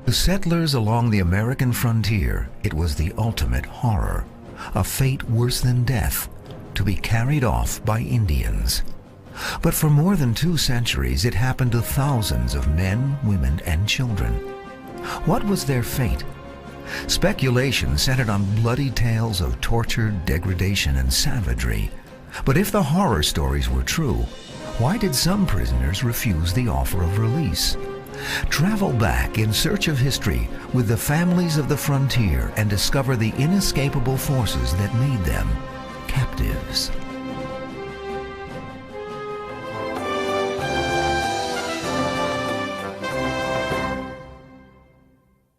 To settlers along the American frontier, it was the ultimate horror, a fate worse than death, to be carried off by Indians. But for more than 2 centuries, it happened to thousands of men, women, and children. What was their fate? Speculation centered on bloody tales of torture, degradation, and savagery. But if the horror stories were true, why did some prisoners refuse the offer of release? Travel back in search of history with the families of the frontier and discover the inescapable forces that made them captives.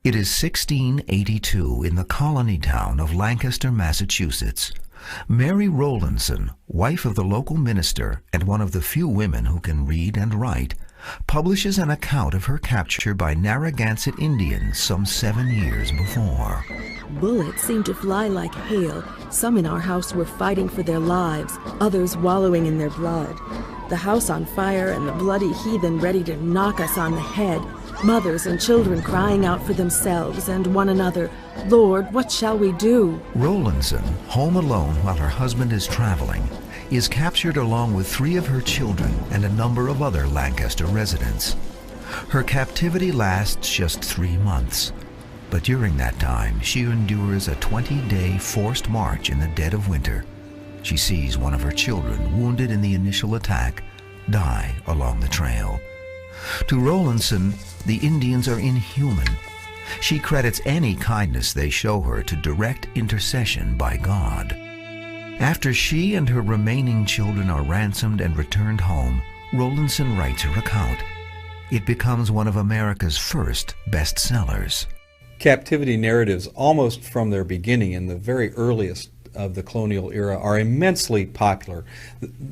It is 1682 in the colony town of Lancaster, Massachusetts. Mary Rowlandson, wife of the local minister and one of the few women who can read and write, publishes an account of her capture by Narragansett Indians some 7 years before. Bullets seemed to fly like hail. Some in our house were fighting for their lives, others wallowing in their blood. The house on fire and the bloody heathen ready to knock us on the head. Mothers and children crying out for themselves and one another, "Lord, what shall we do?" Rowlandson, home alone while her husband is traveling, is captured along with 3 of her children and a number of other Lancaster residents. Her captivity lasts just 3 months, but during that time she endures a 20-day forced march in the dead of winter. She sees one of her children, wounded in the initial attack, die along the trail. To Rowlandson, the Indians are inhuman. She credits any kindness they show her to direct intercession by God. After she and her remaining children are ransomed and returned home, Rowlandson writes her account. It becomes one of America's first bestsellers. Captivity narratives, almost from their beginning in the very earliest of the colonial era, are immensely popular.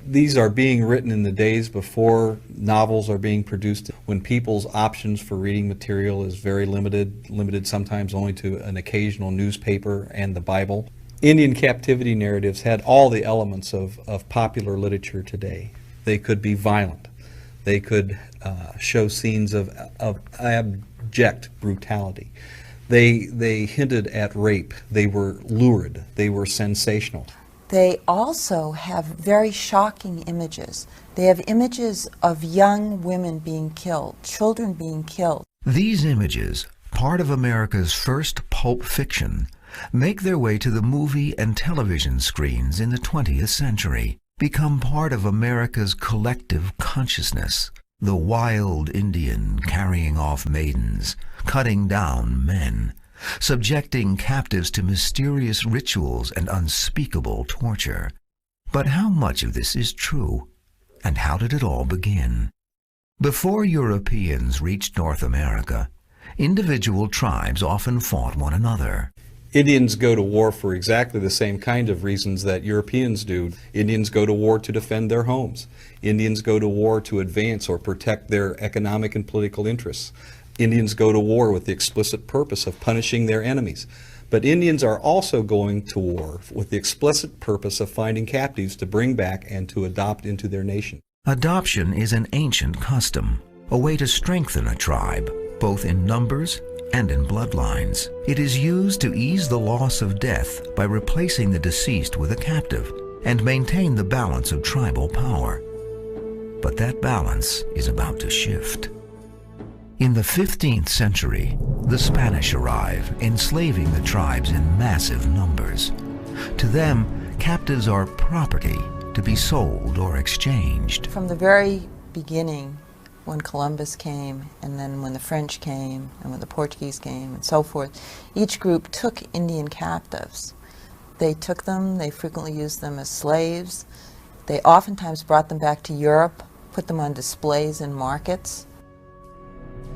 These are being written in the days before novels are being produced, when people's options for reading material is very limited sometimes only to an occasional newspaper and the Bible. Indian captivity narratives had all the elements of popular literature today. They could be violent. They could show scenes of abject brutality. They hinted at rape. They were lurid. They were sensational. They also have very shocking images. They have images of young women being killed, children being killed. These images, part of America's first pulp fiction, make their way to the movie and television screens in the 20th century, become part of America's collective consciousness. The wild Indian carrying off maidens, cutting down men, subjecting captives to mysterious rituals and unspeakable torture. But how much of this is true? And how did it all begin? Before Europeans reached North America, individual tribes often fought one another. Indians go to war for exactly the same kind of reasons that Europeans do. Indians go to war to defend their homes. Indians go to war to advance or protect their economic and political interests. Indians go to war with the explicit purpose of punishing their enemies. But Indians are also going to war with the explicit purpose of finding captives to bring back and to adopt into their nation. Adoption is an ancient custom, a way to strengthen a tribe, both in numbers and in bloodlines. It is used to ease the loss of death by replacing the deceased with a captive and maintain the balance of tribal power. But that balance is about to shift. In the 15th century, the Spanish arrive, enslaving the tribes in massive numbers. To them, captives are property to be sold or exchanged. From the very beginning, when Columbus came, and then when the French came, and when the Portuguese came, and so forth, each group took Indian captives. They took them, they frequently used them as slaves. They oftentimes brought them back to Europe, put them on displays in markets.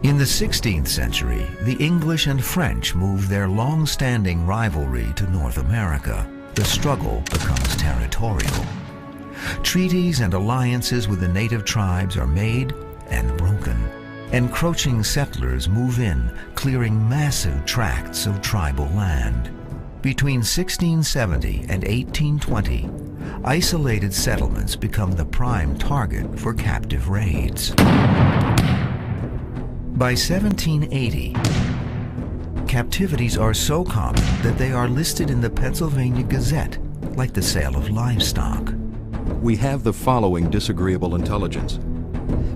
In the 16th century, the English and French moved their long-standing rivalry to North America. The struggle becomes territorial. Treaties and alliances with the native tribes are made and broken. Encroaching settlers move in, clearing massive tracts of tribal land. Between 1670 and 1820, isolated settlements become the prime target for captive raids. By 1780, captivities are so common that they are listed in the Pennsylvania Gazette, like the sale of livestock. We have the following disagreeable intelligence.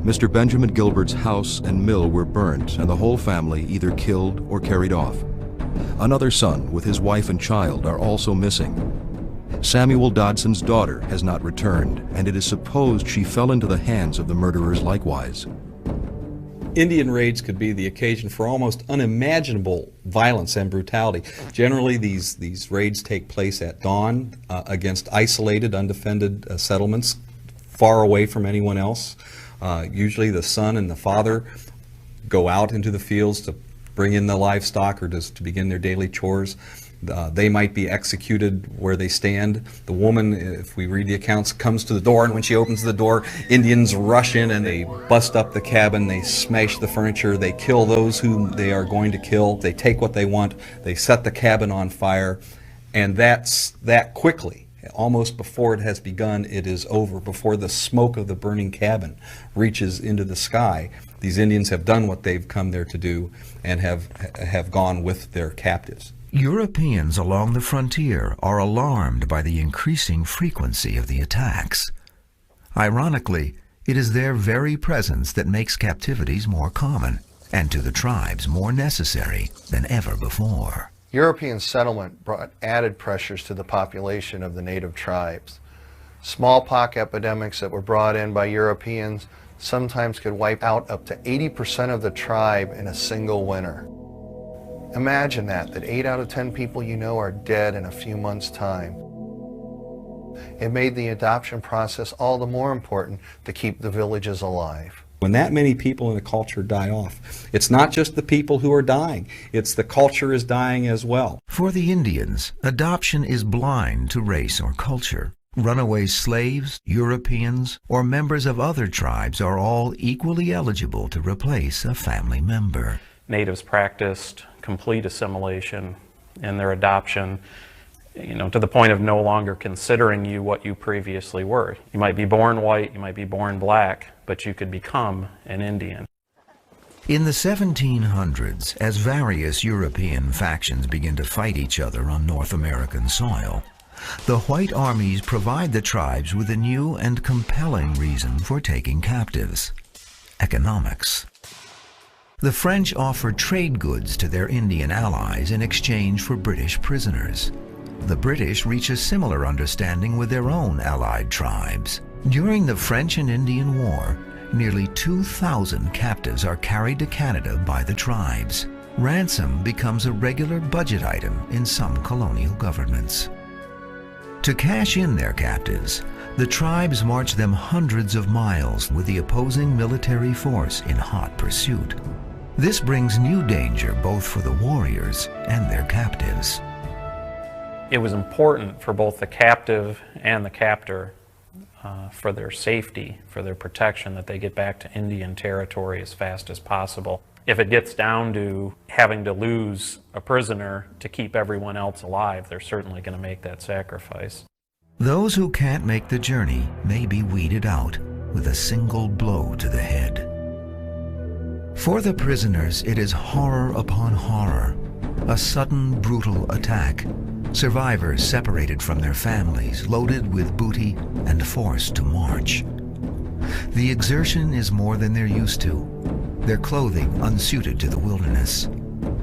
Mr. Benjamin Gilbert's house and mill were burnt and the whole family either killed or carried off. Another son with his wife and child are also missing. Samuel Dodson's daughter has not returned, and it is supposed she fell into the hands of the murderers likewise. Indian raids could be the occasion for almost unimaginable violence and brutality. Generally, these raids take place at dawn against isolated, undefended settlements far away from anyone else. Usually the son and the father go out into the fields to bring in the livestock or to begin their daily chores. They might be executed where they stand. The woman, if we read the accounts, comes to the door, and when she opens the door, Indians rush in and they bust up the cabin, they smash the furniture, they kill those whom they are going to kill, they take what they want, they set the cabin on fire, and that quickly. Almost before it has begun, it is over. Before the smoke of the burning cabin reaches into the sky, these Indians have done what they've come there to do and have gone with their captives. Europeans along the frontier are alarmed by the increasing frequency of the attacks. Ironically, it is their very presence that makes captivities more common, and to the tribes more necessary than ever before. European settlement brought added pressures to the population of the native tribes. Smallpox epidemics that were brought in by Europeans sometimes could wipe out up to 80% of the tribe in a single winter. Imagine that 8 out of 10 people you know are dead in a few months' time. It made the adoption process all the more important to keep the villages alive. When that many people in a culture die off, it's not just the people who are dying, it's the culture is dying as well. For the Indians, adoption is blind to race or culture. Runaway slaves, Europeans, or members of other tribes are all equally eligible to replace a family member. Natives practiced complete assimilation in their adoption, to the point of no longer considering you what you previously were. You might be born white, you might be born black, but you could become an Indian. In the 1700s, as various European factions begin to fight each other on North American soil, the white armies provide the tribes with a new and compelling reason for taking captives: economics. The French offered trade goods to their Indian allies in exchange for British prisoners. The British reach a similar understanding with their own allied tribes. During the French and Indian War, nearly 2,000 captives are carried to Canada by the tribes. Ransom becomes a regular budget item in some colonial governments. To cash in their captives, the tribes march them hundreds of miles with the opposing military force in hot pursuit. This brings new danger both for the warriors and their captives. It was important for both the captive and the captor, for their safety, for their protection, that they get back to Indian territory as fast as possible. If it gets down to having to lose a prisoner to keep everyone else alive, they're certainly going to make that sacrifice. Those who can't make the journey may be weeded out with a single blow to the head. For the prisoners, it is horror upon horror, a sudden, brutal attack. Survivors separated from their families, loaded with booty, and forced to march. The exertion is more than they're used to, their clothing unsuited to the wilderness.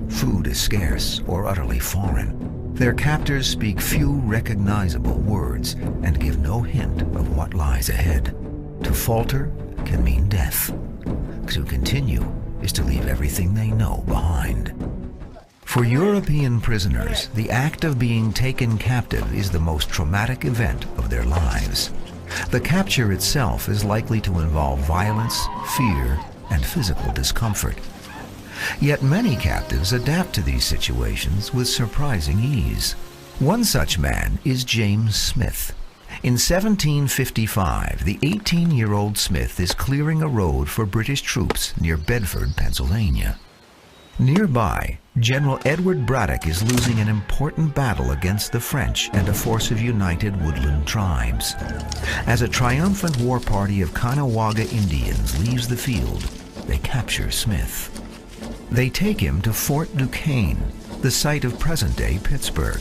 Food is scarce or utterly foreign. Their captors speak few recognizable words and give no hint of what lies ahead. To falter can mean death. To continue is to leave everything they know behind. For European prisoners, the act of being taken captive is the most traumatic event of their lives. The capture itself is likely to involve violence, fear, and physical discomfort. Yet many captives adapt to these situations with surprising ease. One such man is James Smith. In 1755, the 18-year-old Smith is clearing a road for British troops near Bedford, Pennsylvania. Nearby, General Edward Braddock is losing an important battle against the French and a force of united woodland tribes. As a triumphant war party of Caughnawaga Indians leaves the field, they capture Smith. They take him to Fort Duquesne, the site of present-day Pittsburgh.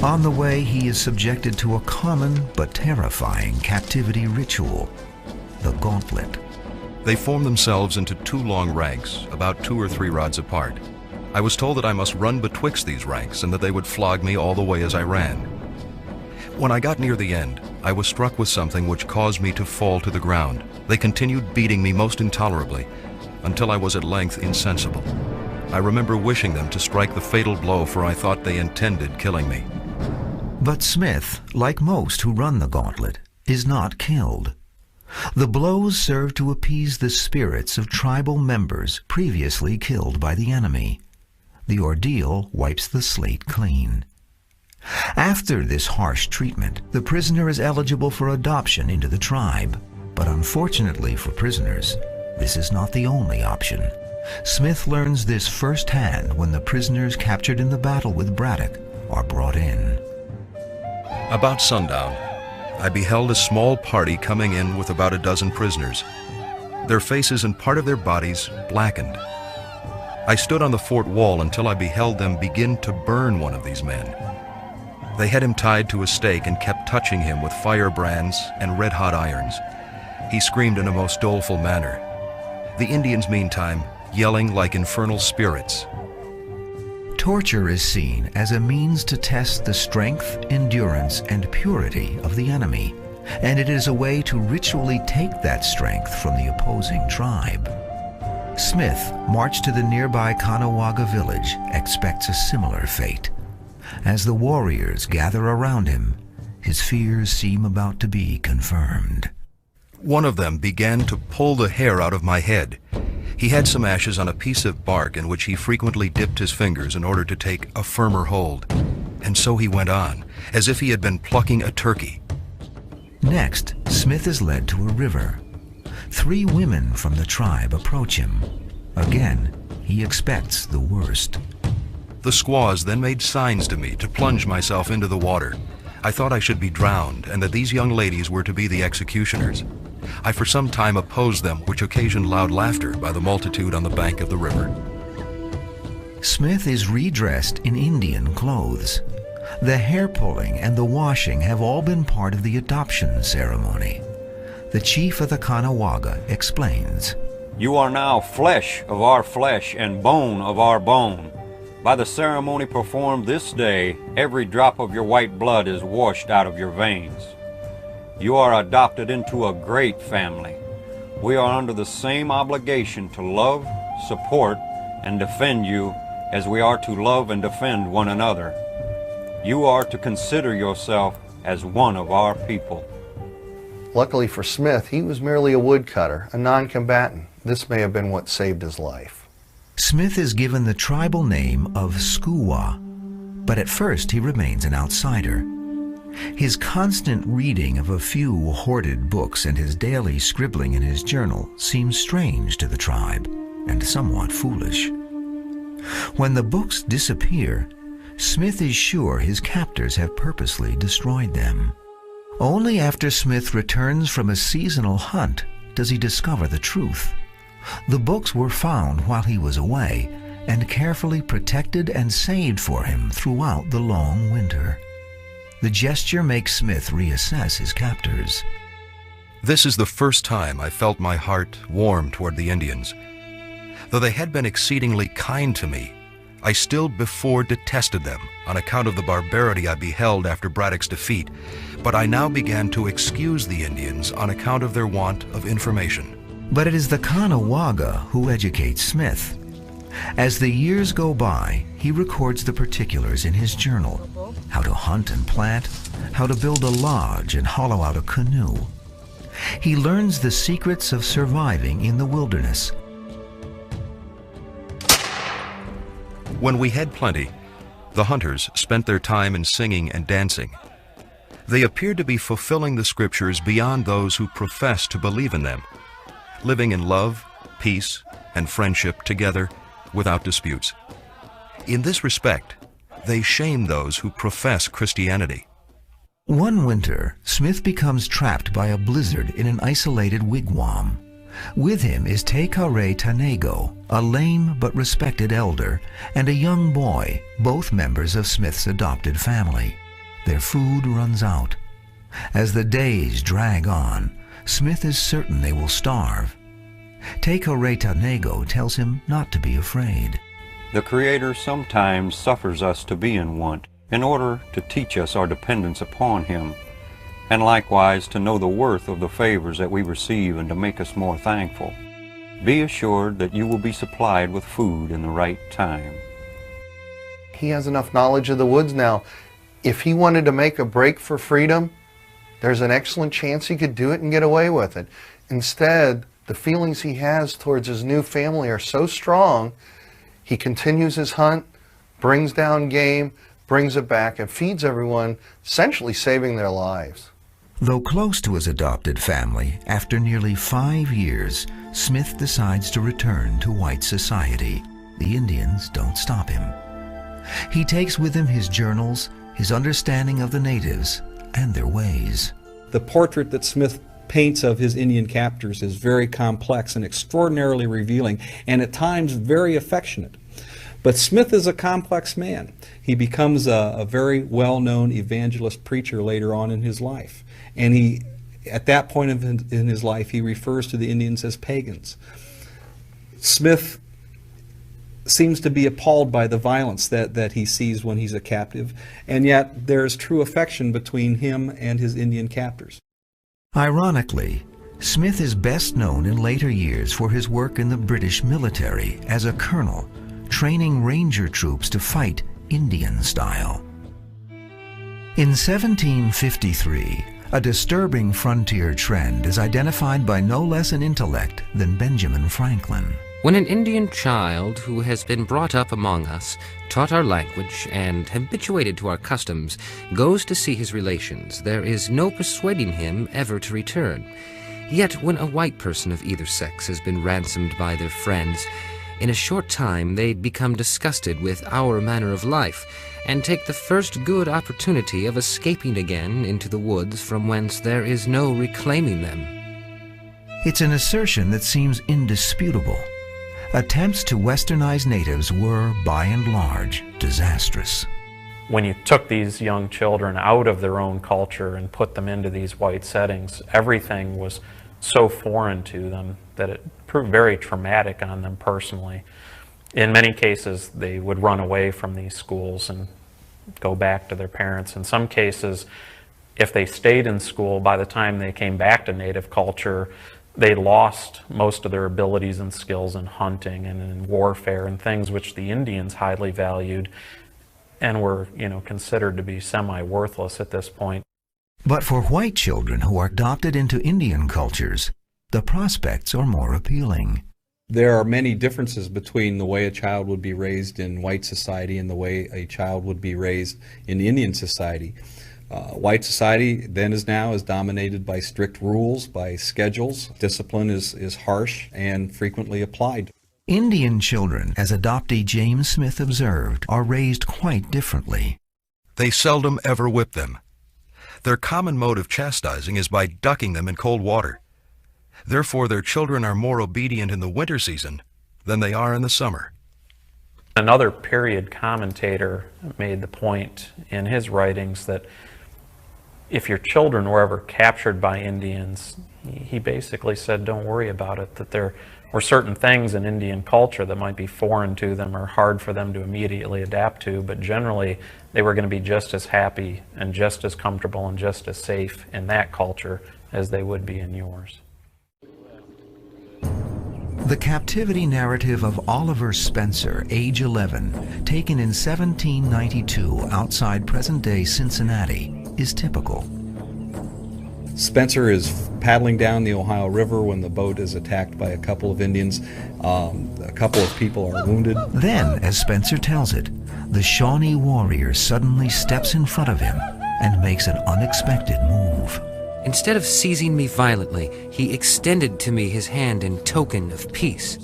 On the way, he is subjected to a common but terrifying captivity ritual, the gauntlet. They form themselves into two long ranks, about 2 or 3 rods apart. I was told that I must run betwixt these ranks and that they would flog me all the way as I ran. When I got near the end, I was struck with something which caused me to fall to the ground. They continued beating me most intolerably until I was at length insensible. I remember wishing them to strike the fatal blow, for I thought they intended killing me. But Smith, like most who run the gauntlet, is not killed. The blows serve to appease the spirits of tribal members previously killed by the enemy. The ordeal wipes the slate clean. After this harsh treatment, the prisoner is eligible for adoption into the tribe. But unfortunately for prisoners, this is not the only option. Smith learns this firsthand when the prisoners captured in the battle with Braddock are brought in. About sundown, I beheld a small party coming in with about a dozen prisoners, their faces and part of their bodies blackened. I stood on the fort wall until I beheld them begin to burn one of these men. They had him tied to a stake and kept touching him with firebrands and red-hot irons. He screamed in a most doleful manner. The Indians, meantime, yelling like infernal spirits. Torture is seen as a means to test the strength, endurance, and purity of the enemy, and it is a way to ritually take that strength from the opposing tribe. Smith, marched to the nearby Caughnawaga village, expects a similar fate. As the warriors gather around him, his fears seem about to be confirmed. One of them began to pull the hair out of my head. He had some ashes on a piece of bark in which he frequently dipped his fingers in order to take a firmer hold. And so he went on, as if he had been plucking a turkey. Next, Smith is led to a river. 3 women from the tribe approach him. Again, he expects the worst. The squaws then made signs to me to plunge myself into the water. I thought I should be drowned and that these young ladies were to be the executioners. I for some time opposed them, which occasioned loud laughter by the multitude on the bank of the river. Smith is redressed in Indian clothes. The hair pulling and the washing have all been part of the adoption ceremony. The chief of the Caughnawaga explains. You are now flesh of our flesh and bone of our bone. By the ceremony performed this day, every drop of your white blood is washed out of your veins. You are adopted into a great family. We are under the same obligation to love, support, and defend you as we are to love and defend one another. You are to consider yourself as one of our people. Luckily for Smith, he was merely a woodcutter, a non-combatant. This may have been what saved his life. Smith is given the tribal name of Skoowa, but at first he remains an outsider. His constant reading of a few hoarded books and his daily scribbling in his journal seems strange to the tribe and somewhat foolish. When the books disappear, Smith is sure his captors have purposely destroyed them. Only after Smith returns from a seasonal hunt does he discover the truth. The books were found while he was away and carefully protected and saved for him throughout the long winter. The gesture makes Smith reassess his captors. This is the first time I felt my heart warm toward the Indians. Though they had been exceedingly kind to me, I still before detested them on account of the barbarity I beheld after Braddock's defeat, but I now began to excuse the Indians on account of their want of information. But it is the Caughnawaga who educates Smith. As the years go by, he records the particulars in his journal: how to hunt and plant, how to build a lodge and hollow out a canoe. He learns the secrets of surviving in the wilderness. When we had plenty, the hunters spent their time in singing and dancing. They appeared to be fulfilling the scriptures beyond those who profess to believe in them, living in love, peace, and friendship together without disputes. In this respect, they shame those who profess Christianity. One winter, Smith becomes trapped by a blizzard in an isolated wigwam. With him is Te-Kare Tanego, a lame but respected elder, and a young boy, both members of Smith's adopted family. Their food runs out. As the days drag on, Smith is certain they will starve. Te-Kare Tanego tells him not to be afraid. The Creator sometimes suffers us to be in want in order to teach us our dependence upon Him, and likewise to know the worth of the favors that we receive and to make us more thankful. Be assured that you will be supplied with food in the right time. He has enough knowledge of the woods now. If he wanted to make a break for freedom, there's an excellent chance he could do it and get away with it. Instead, the feelings he has towards his new family are so strong, he continues his hunt, brings down game, brings it back, and feeds everyone, essentially saving their lives. Though close to his adopted family, after nearly 5 years, Smith decides to return to white society. The Indians don't stop him. He takes with him his journals, his understanding of the natives, and their ways. The portrait that Smith paints of his Indian captors is very complex and extraordinarily revealing, and at times very affectionate. But Smith is a complex man. He becomes a very well-known evangelist preacher later on in his life. And he, at that point in his life, he refers to the Indians as pagans. Smith seems to be appalled by the violence that he sees when he's a captive, and yet there's true affection between him and his Indian captors. Ironically, Smith is best known in later years for his work in the British military as a colonel, training ranger troops to fight Indian style. In 1753, a disturbing frontier trend is identified by no less an intellect than Benjamin Franklin. When an Indian child who has been brought up among us, taught our language, and habituated to our customs, goes to see his relations, there is no persuading him ever to return. Yet when a white person of either sex has been ransomed by their friends, in a short time they become disgusted with our manner of life, and take the first good opportunity of escaping again into the woods from whence there is no reclaiming them. It's an assertion that seems indisputable. Attempts to westernize natives were, by and large, disastrous. When you took these young children out of their own culture and put them into these white settings, everything was so foreign to them that it proved very traumatic on them personally. In many cases, they would run away from these schools and go back to their parents. In some cases, if they stayed in school, by the time they came back to native culture, they lost most of their abilities and skills in hunting and in warfare and things which the Indians highly valued and were, considered to be semi-worthless at this point. But for white children who are adopted into Indian cultures, the prospects are more appealing. There are many differences between the way a child would be raised in white society and the way a child would be raised in Indian society. White society then as now is dominated by strict rules, by schedules. Discipline is harsh and frequently applied. Indian children, as adoptee James Smith observed, are raised quite differently. They seldom ever whip them. Their common mode of chastising is by ducking them in cold water. Therefore, their children are more obedient in the winter season than they are in the summer. Another period commentator made the point in his writings that if your children were ever captured by Indians, he basically said, don't worry about it, that there were certain things in Indian culture that might be foreign to them or hard for them to immediately adapt to, but generally they were going to be just as happy and just as comfortable and just as safe in that culture as they would be in yours. The captivity narrative of Oliver Spencer, age 11, taken in 1792 outside present-day Cincinnati, is typical. Spencer is paddling down the Ohio River when the boat is attacked by a couple of Indians. A couple of people are wounded. Then, as Spencer tells it, the Shawnee warrior suddenly steps in front of him and makes an unexpected move. Instead of seizing me violently, he extended to me his hand in token of peace.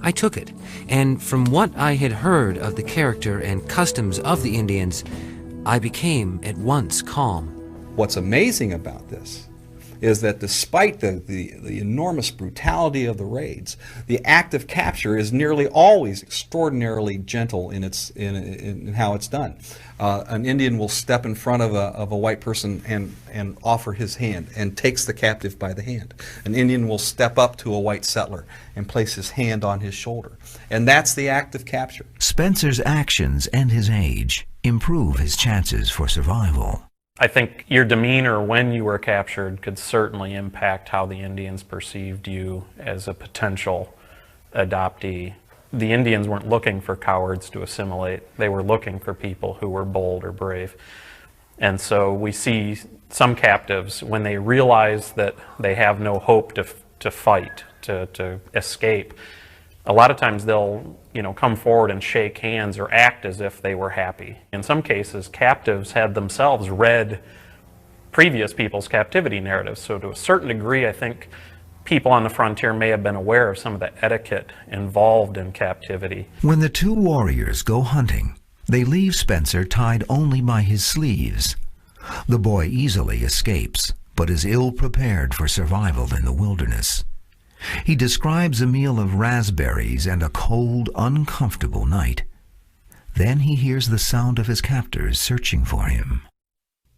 I took it, and from what I had heard of the character and customs of the Indians, I became at once calm. What's amazing about this is that despite the enormous brutality of the raids, the act of capture is nearly always extraordinarily gentle in how it's done. An Indian will step in front of a white person and offer his hand and takes the captive by the hand. An Indian will step up to a white settler and place his hand on his shoulder. And that's the act of capture. Spencer's actions and his age improve his chances for survival. I think your demeanor when you were captured could certainly impact how the Indians perceived you as a potential adoptee. The Indians weren't looking for cowards to assimilate. They were looking for people who were bold or brave. And so we see some captives, when they realize that they have no hope to fight, to escape, a lot of times they'll come forward and shake hands or act as if they were happy. In some cases, captives had themselves read previous people's captivity narratives. So to a certain degree, I think people on the frontier may have been aware of some of the etiquette involved in captivity. When the two warriors go hunting, they leave Spencer tied only by his sleeves. The boy easily escapes, but is ill prepared for survival in the wilderness. He describes a meal of raspberries and a cold, uncomfortable night. Then he hears the sound of his captors searching for him.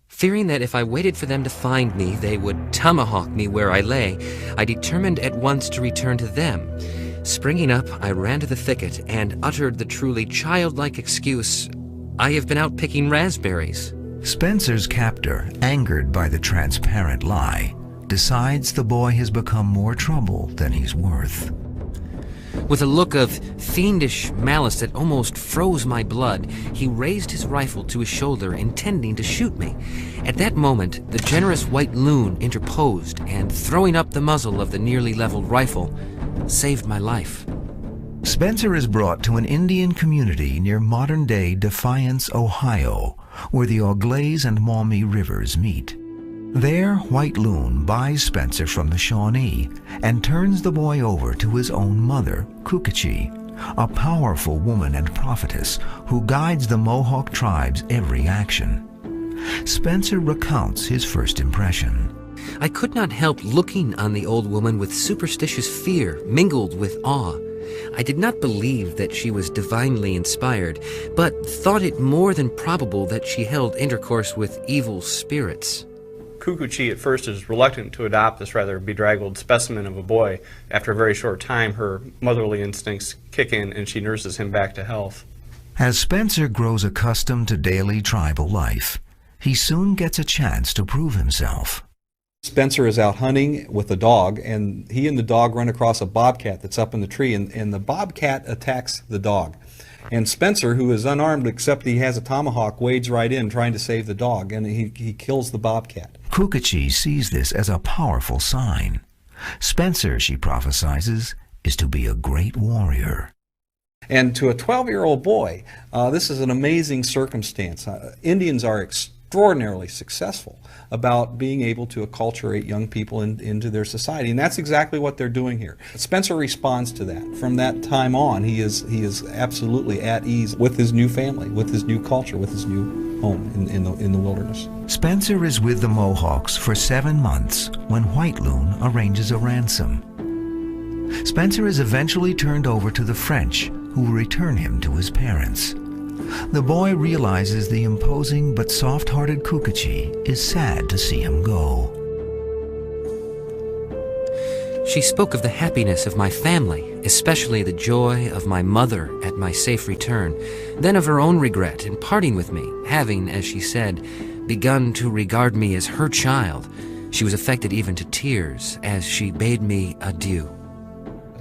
Fearing that if I waited for them to find me, they would tomahawk me where I lay, I determined at once to return to them. Springing up, I ran to the thicket and uttered the truly childlike excuse, "I have been out picking raspberries." Spencer's captor, angered by the transparent lie, decides the boy has become more trouble than he's worth. With a look of fiendish malice that almost froze my blood, he raised his rifle to his shoulder, intending to shoot me. At that moment, the generous white loon interposed, and throwing up the muzzle of the nearly leveled rifle, saved my life. Spencer is brought to an Indian community near modern-day Defiance, Ohio, where the Auglaize and Maumee rivers meet. There, White Loon buys Spencer from the Shawnee and turns the boy over to his own mother, Kukachi, a powerful woman and prophetess who guides the Mohawk tribe's every action. Spencer recounts his first impression. I could not help looking on the old woman with superstitious fear mingled with awe. I did not believe that she was divinely inspired, but thought it more than probable that she held intercourse with evil spirits. Kukuchi at first is reluctant to adopt this rather bedraggled specimen of a boy. After a very short time, her motherly instincts kick in and she nurses him back to health. As Spencer grows accustomed to daily tribal life, he soon gets a chance to prove himself. Spencer is out hunting with a dog, and he and the dog run across a bobcat that's up in the tree, and the bobcat attacks the dog. And Spencer, who is unarmed except he has a tomahawk, wades right in trying to save the dog, and he kills the bobcat. Kukachi sees this as a powerful sign. Spencer, she prophesizes, is to be a great warrior. And to a 12-year-old boy, this is an amazing circumstance. Indians are extraordinarily successful about being able to acculturate young people into their society, and that's exactly what they're doing here. Spencer responds to that. From that time on, he is absolutely at ease with his new family, with his new culture, with his new home in the wilderness. Spencer is with the Mohawks for 7 months when White Loon arranges a ransom. Spencer is eventually turned over to the French, who will return him to his parents. The boy realizes the imposing but soft-hearted Kukachi is sad to see him go. She spoke of the happiness of my family, especially the joy of my mother at my safe return, then of her own regret in parting with me, having, as she said, begun to regard me as her child. She was affected even to tears as she bade me adieu.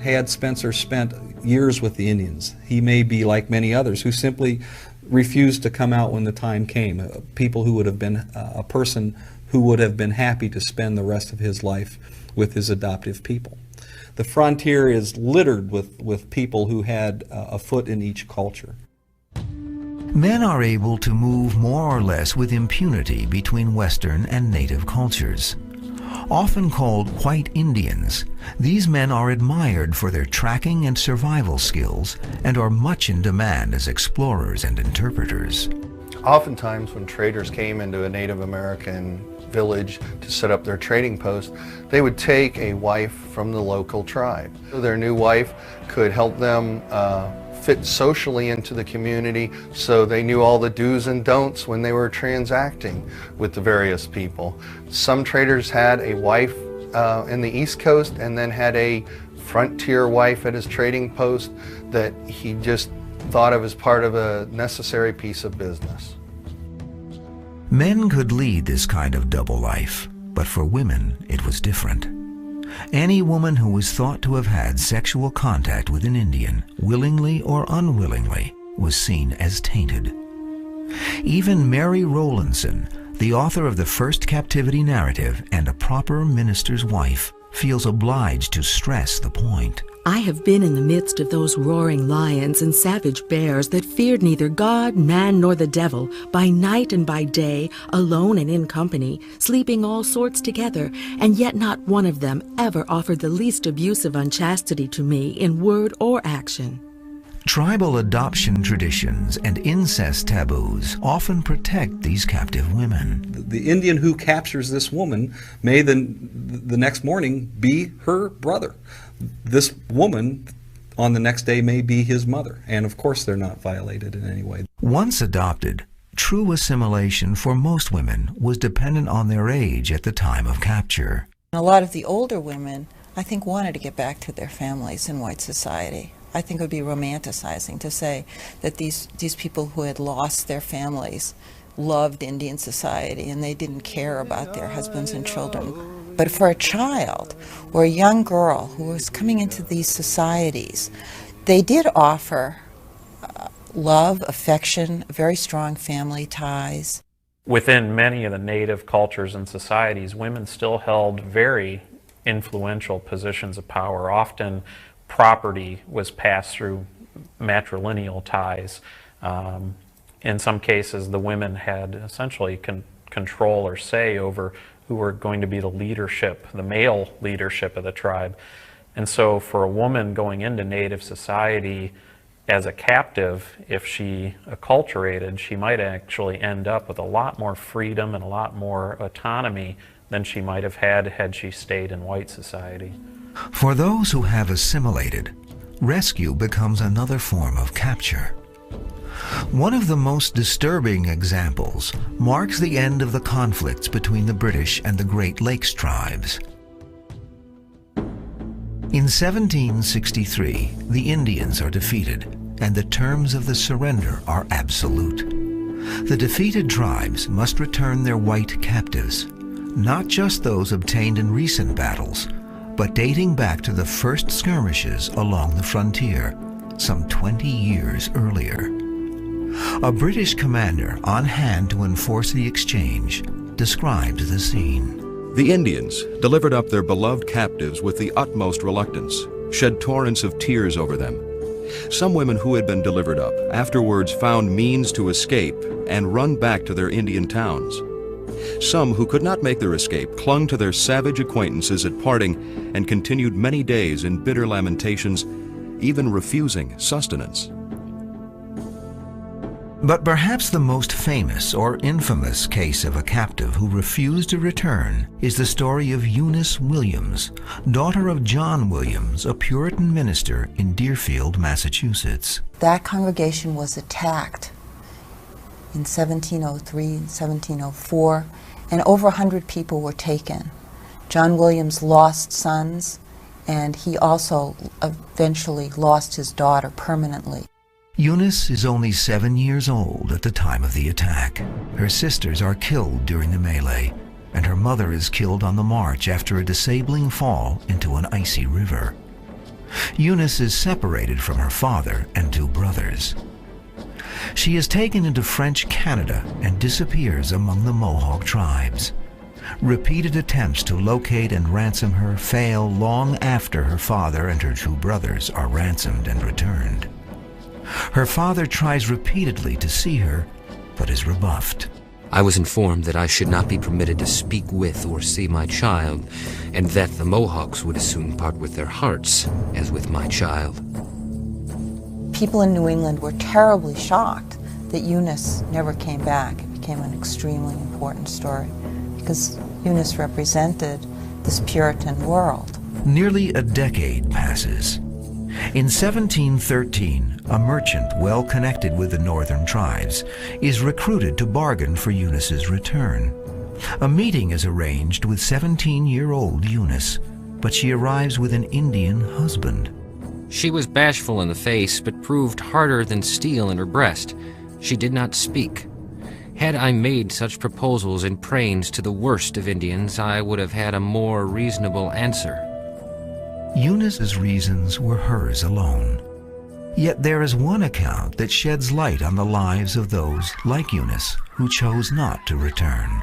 Had Spencer spent years with the Indians, he may be like many others who simply refused to come out when the time came. People who would have been a person who would have been happy to spend the rest of his life with his adoptive people. The frontier is littered with people who had a foot in each culture. Men are able to move more or less with impunity between Western and native cultures. Often called white Indians, these men are admired for their tracking and survival skills and are much in demand as explorers and interpreters. Oftentimes when traders came into a Native American village to set up their trading post, they would take a wife from the local tribe. Their new wife could help them fit socially into the community, so they knew all the do's and don'ts when they were transacting with the various people. Some traders had a wife in the East Coast and then had a frontier wife at his trading post that he just thought of as part of a necessary piece of business. Men could lead this kind of double life, but for women it was different. Any woman who was thought to have had sexual contact with an Indian, willingly or unwillingly, was seen as tainted. Even Mary Rowlandson, the author of the first captivity narrative and a proper minister's wife, feels obliged to stress the point. I have been in the midst of those roaring lions and savage bears that feared neither God, man, nor the devil, by night and by day, alone and in company, sleeping all sorts together, and yet not one of them ever offered the least abuse of unchastity to me in word or action. Tribal adoption traditions and incest taboos often protect these captive women. The Indian who captures this woman may the next morning be her brother. This woman on the next day may be his mother, and of course they're not violated in any way. Once adopted, true assimilation for most women was dependent on their age at the time of capture. A lot of the older women, I think, wanted to get back to their families in white society. I think it would be romanticizing to say that these people who had lost their families loved Indian society and they didn't care about their husbands and children. But for a child or a young girl who was coming into these societies, they did offer love, affection, very strong family ties. Within many of the native cultures and societies, women still held very influential positions of power. Often property was passed through matrilineal ties. In some cases, the women had essentially control or say over who were going to be the leadership, the male leadership of the tribe. And so for a woman going into native society as a captive, if she acculturated, she might actually end up with a lot more freedom and a lot more autonomy than she might have had she stayed in white society. For those who have assimilated, rescue becomes another form of capture. One of the most disturbing examples marks the end of the conflicts between the British and the Great Lakes tribes. In 1763, the Indians are defeated, and the terms of the surrender are absolute. The defeated tribes must return their white captives, not just those obtained in recent battles, but dating back to the first skirmishes along the frontier, some 20 years earlier. A British commander on hand to enforce the exchange described the scene. The Indians delivered up their beloved captives with the utmost reluctance, shed torrents of tears over them. Some women who had been delivered up afterwards found means to escape and run back to their Indian towns. Some who could not make their escape clung to their savage acquaintances at parting and continued many days in bitter lamentations, even refusing sustenance. But perhaps the most famous or infamous case of a captive who refused to return is the story of Eunice Williams, daughter of John Williams, a Puritan minister in Deerfield, Massachusetts. That congregation was attacked in 1703 and 1704, and over 100 people were taken. John Williams lost sons, and he also eventually lost his daughter permanently. Eunice is only 7 years old at the time of the attack. Her sisters are killed during the melee, and her mother is killed on the march after a disabling fall into an icy river. Eunice is separated from her father and 2 brothers. She is taken into French Canada and disappears among the Mohawk tribes. Repeated attempts to locate and ransom her fail long after her father and her 2 brothers are ransomed and returned. Her father tries repeatedly to see her, but is rebuffed. I was informed that I should not be permitted to speak with or see my child, and that the Mohawks would as soon part with their hearts as with my child. People in New England were terribly shocked that Eunice never came back. It became an extremely important story, because Eunice represented this Puritan world. Nearly a decade passes. In 1713, a merchant well connected with the northern tribes is recruited to bargain for Eunice's return. A meeting is arranged with 17-year-old Eunice, but she arrives with an Indian husband. She was bashful in the face, but proved harder than steel in her breast. She did not speak. Had I made such proposals in praise to the worst of Indians, I would have had a more reasonable answer. Eunice's reasons were hers alone. Yet there is one account that sheds light on the lives of those, like Eunice, who chose not to return.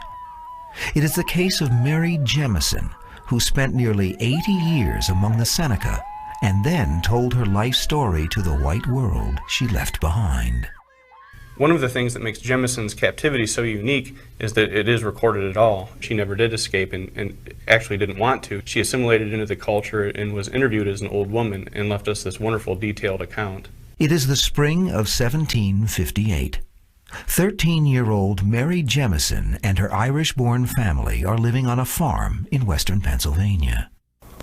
It is the case of Mary Jemison, who spent nearly 80 years among the Seneca and then told her life story to the white world she left behind. One of the things that makes Jemison's captivity so unique is that it is recorded at all. She never did escape and actually didn't want to. She assimilated into the culture and was interviewed as an old woman and left us this wonderful detailed account. It is the spring of 1758. 13-year-old Mary Jemison and her Irish-born family are living on a farm in western Pennsylvania.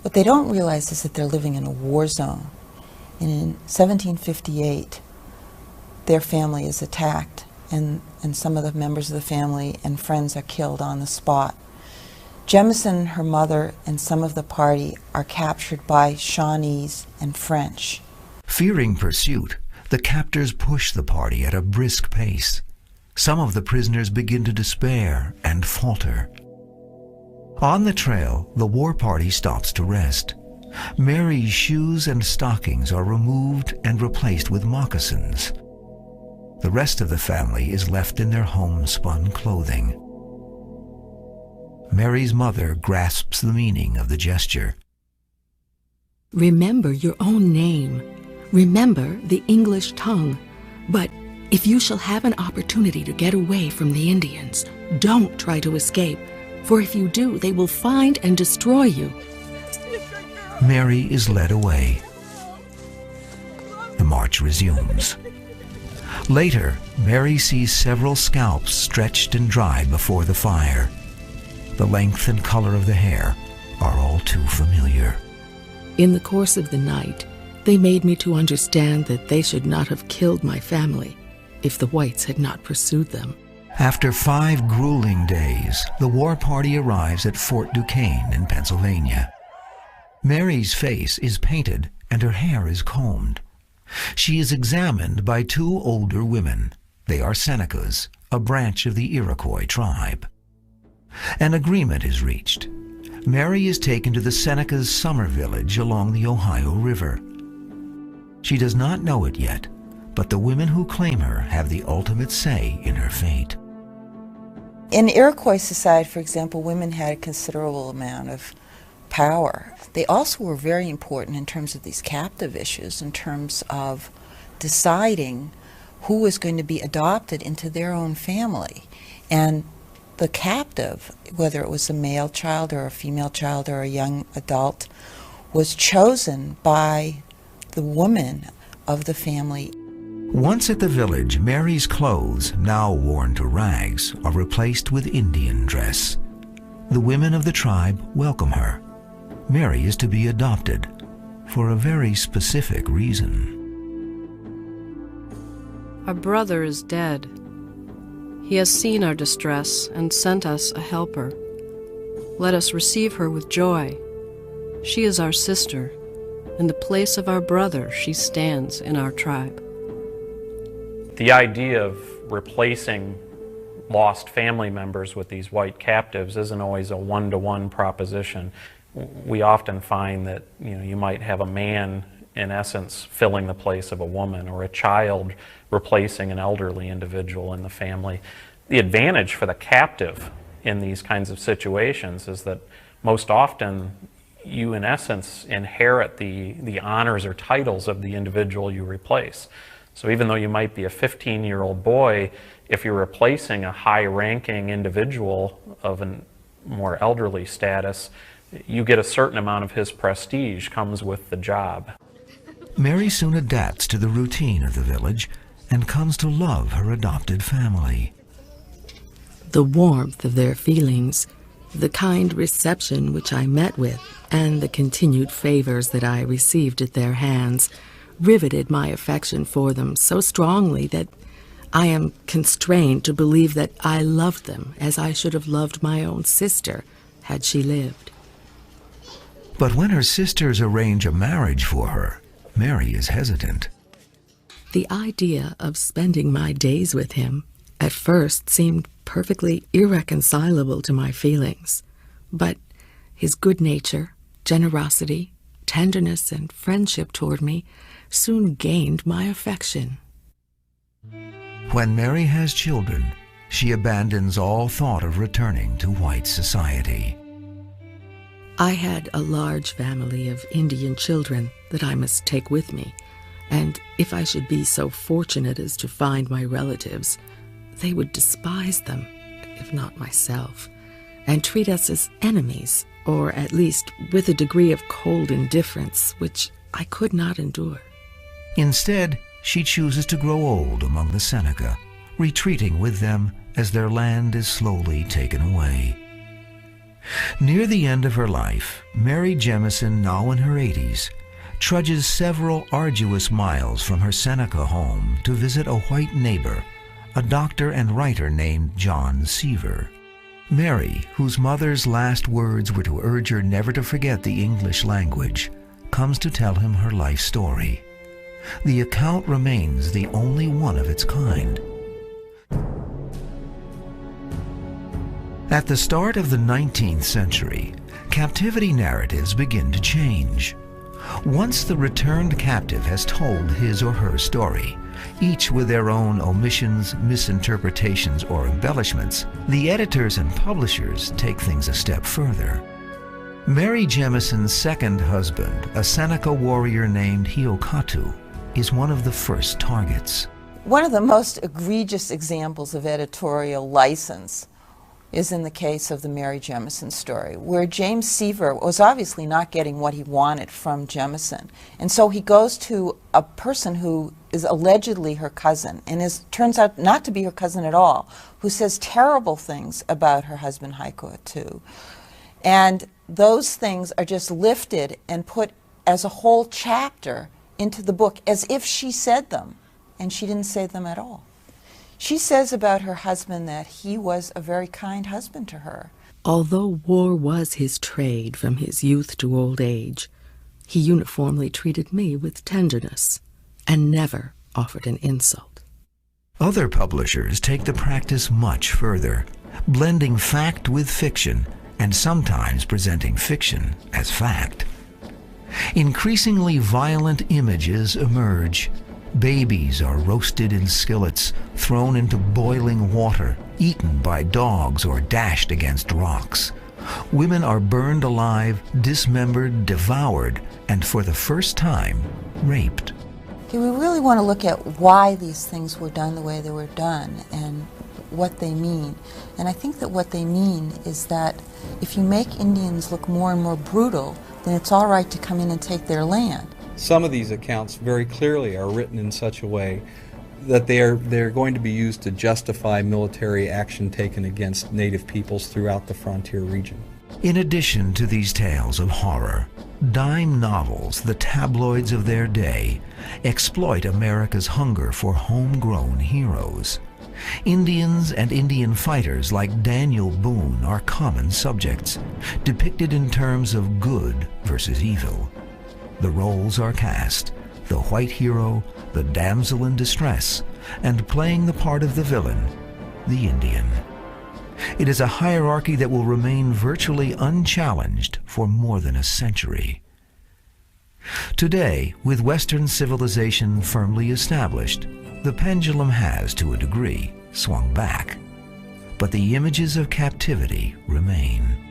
What they don't realize is that they're living in a war zone. And in 1758, their family is attacked, and some of the members of the family and friends are killed on the spot. Jemison, her mother, and some of the party are captured by Shawnees and French. Fearing pursuit, the captors push the party at a brisk pace. Some of the prisoners begin to despair and falter. On the trail, the war party stops to rest. Mary's shoes and stockings are removed and replaced with moccasins. The rest of the family is left in their homespun clothing. Mary's mother grasps the meaning of the gesture. Remember your own name. Remember the English tongue. But if you shall have an opportunity to get away from the Indians, don't try to escape, for if you do, they will find and destroy you. Mary is led away. The march resumes. Later, Mary sees several scalps stretched and dried before the fire. The length and color of the hair are all too familiar. In the course of the night, they made me to understand that they should not have killed my family if the whites had not pursued them. After 5 grueling days, the war party arrives at Fort Duquesne in Pennsylvania. Mary's face is painted and her hair is combed. She is examined by 2 older women. They are Senecas, a branch of the Iroquois tribe. An agreement is reached. Mary is taken to the Senecas' summer village along the Ohio River. She does not know it yet, but the women who claim her have the ultimate say in her fate. In Iroquois society, for example, women had a considerable amount of power. They also were very important in terms of these captive issues, in terms of deciding who was going to be adopted into their own family. And the captive, whether it was a male child or a female child or a young adult, was chosen by the woman of the family. Once at the village, Mary's clothes, now worn to rags, are replaced with Indian dress. The women of the tribe welcome her. Mary is to be adopted for a very specific reason. Our brother is dead. He has seen our distress and sent us a helper. Let us receive her with joy. She is our sister. In the place of our brother, she stands in our tribe. The idea of replacing lost family members with these white captives isn't always a one-to-one proposition. We often find that you might have a man, in essence, filling the place of a woman, or a child replacing an elderly individual in the family. The advantage for the captive in these kinds of situations is that most often you, in essence, inherit the honors or titles of the individual you replace. So even though you might be a 15-year-old boy, if you're replacing a high-ranking individual of a more elderly status, you get a certain amount of his prestige comes with the job. Mary soon adapts to the routine of the village and comes to love her adopted family. The warmth of their feelings The kind reception which I met with and the continued favors that I received at their hands riveted my affection for them so strongly that I am constrained to believe that I loved them as I should have loved my own sister had she lived. But when her sisters arrange a marriage for her, Mary is hesitant. The idea of spending my days with him at first seemed perfectly irreconcilable to my feelings, but his good nature, generosity, tenderness, and friendship toward me soon gained my affection. When Mary has children, she abandons all thought of returning to white society. I had a large family of Indian children that I must take with me, and if I should be so fortunate as to find my relatives, they would despise them, if not myself, and treat us as enemies, or at least with a degree of cold indifference which I could not endure. Instead, she chooses to grow old among the Seneca, retreating with them as their land is slowly taken away. Near the end of her life, Mary Jemison, now in her 80s, trudges several arduous miles from her Seneca home to visit a white neighbor, a doctor and writer named John Seaver. Mary, whose mother's last words were to urge her never to forget the English language, comes to tell him her life story. The account remains the only one of its kind. At the start of the 19th century, captivity narratives begin to change. Once the returned captive has told his or her story, each with their own omissions, misinterpretations, or embellishments, the editors and publishers take things a step further. Mary Jemison's second husband, a Seneca warrior named Hiokatu, is one of the first targets. One of the most egregious examples of editorial license is in the case of the Mary Jemison story, where James Seaver was obviously not getting what he wanted from Jemison. And so he goes to a person who is allegedly her cousin, and turns out not to be her cousin at all, who says terrible things about her husband Hiokatu. And those things are just lifted and put as a whole chapter into the book as if she said them, and she didn't say them at all. She says about her husband that he was a very kind husband to her. Although war was his trade from his youth to old age, he uniformly treated me with tenderness and never offered an insult. Other publishers take the practice much further, blending fact with fiction and sometimes presenting fiction as fact. Increasingly violent images emerge. Babies are roasted in skillets, thrown into boiling water, eaten by dogs, or dashed against rocks. Women are burned alive, dismembered, devoured, and for the first time, raped. Okay, we really want to look at why these things were done the way they were done and what they mean. And I think that what they mean is that if you make Indians look more and more brutal, then it's all right to come in and take their land. Some of these accounts very clearly are written in such a way that they're going to be used to justify military action taken against native peoples throughout the frontier region. In addition to these tales of horror, dime novels, the tabloids of their day, exploit America's hunger for homegrown heroes. Indians and Indian fighters like Daniel Boone are common subjects, depicted in terms of good versus evil. The roles are cast: the white hero, the damsel in distress, and playing the part of the villain, the Indian. It is a hierarchy that will remain virtually unchallenged for more than a century. Today, with Western civilization firmly established, the pendulum has, to a degree, swung back. But the images of captivity remain.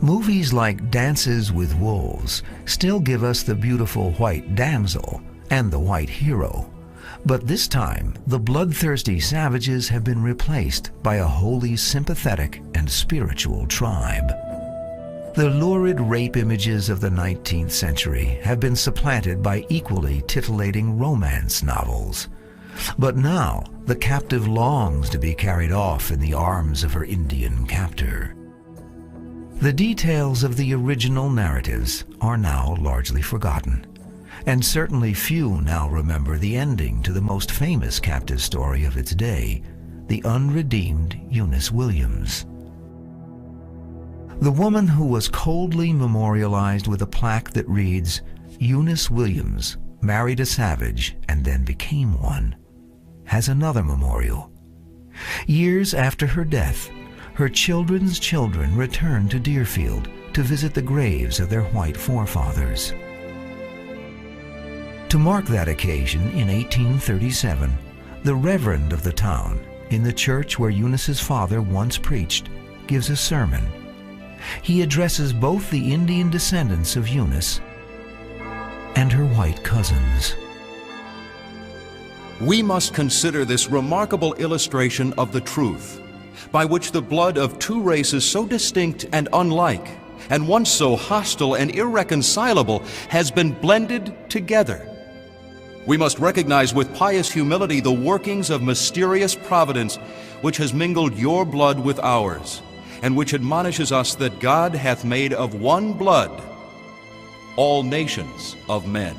Movies like Dances with Wolves still give us the beautiful white damsel and the white hero, but this time the bloodthirsty savages have been replaced by a wholly sympathetic and spiritual tribe. The lurid rape images of the 19th century have been supplanted by equally titillating romance novels. But now the captive longs to be carried off in the arms of her Indian captor. The details of the original narratives are now largely forgotten, and certainly few now remember the ending to the most famous captive story of its day, the unredeemed Eunice Williams. The woman who was coldly memorialized with a plaque that reads, "Eunice Williams married a savage and then became one," has another memorial. Years after her death, her children's children returned to Deerfield to visit the graves of their white forefathers. To mark that occasion in 1837, the reverend of the town, in the church where Eunice's father once preached, gives a sermon. He addresses both the Indian descendants of Eunice and her white cousins. We must consider this remarkable illustration of the truth, by which the blood of two races so distinct and unlike, and once so hostile and irreconcilable, has been blended together. We must recognize with pious humility the workings of mysterious providence which has mingled your blood with ours, and which admonishes us that God hath made of one blood all nations of men.